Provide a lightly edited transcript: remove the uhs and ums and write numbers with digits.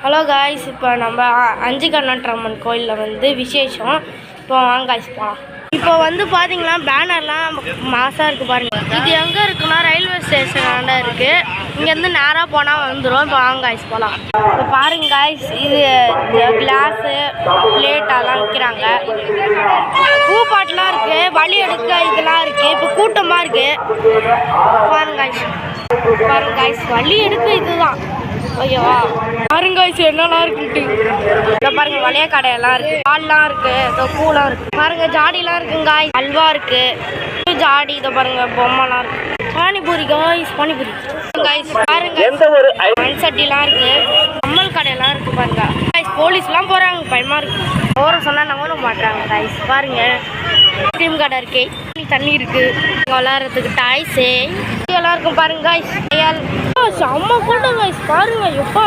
Hello guys, இப்போ நம்ம அஞ்சுகண்ணாற்றம்மன் கோயிலில் வந்து விசேஷம். இப்போ வாங்க காய்ஸ் போகலாம். இப்போ வந்து பார்த்தீங்கன்னா பேனர்லாம் மாசாக இருக்குது பாருங்கள். இது எங்கே இருக்குன்னா ரயில்வே ஸ்டேஷனாண்ட இருக்குது. இங்கேருந்து நேராக போனால் வந்துடும். இப்போ வாங்க காய்ஸ் போகலாம். இப்போ பாருங்க காய்ஸ், இது கிளாஸு பிளேட்டெல்லாம் விற்கிறாங்க. பூப்பாட்டெலாம் இருக்குது, வழி எடுக்க இதெல்லாம் இருக்குது. இப்போ கூட்டமாக இருக்குது பாருங்க காய்ஸ். பாருங்க காய்ஸ், வழி எடுக்க இதுதான். ஓகேவா? பாருங்க காய்ஸ், என்னெல்லாம் இருக்குன்ட்டு. இதை பாருங்க, வளைய கடையெல்லாம் இருக்கு, பால்லாம் இருக்கு, பூலாம் இருக்கு. பாருங்க ஜாடிலாம் இருக்குங்க காய்ஸ், அல்வா இருக்கு, ஜாடி. இதை பாருங்க, பொம்மைலாம் இருக்கு. Panipuri guys, panipuri guys. பாருங்க மண் சட்டிலாம் இருக்கு, கம்மல் கடையெல்லாம் இருக்கு. பாருங்க காய்ஸ், போலீஸ்லாம் போறாங்க, பயமா இருக்கு. ஓர சொன்னா நம்ப மாட்டாங்க காய்ஸ். பாருங்க ஐஸ்கிரீம் கடை இருக்கு, தண்ணி இருக்கு, விளையாடுறதுக்கு டாய்ஸு இதெல்லாம் இருக்கும். பாருங்க காய்ஸ், செம்ம கூட்டம் காய்ஸ். பாருங்க எப்பா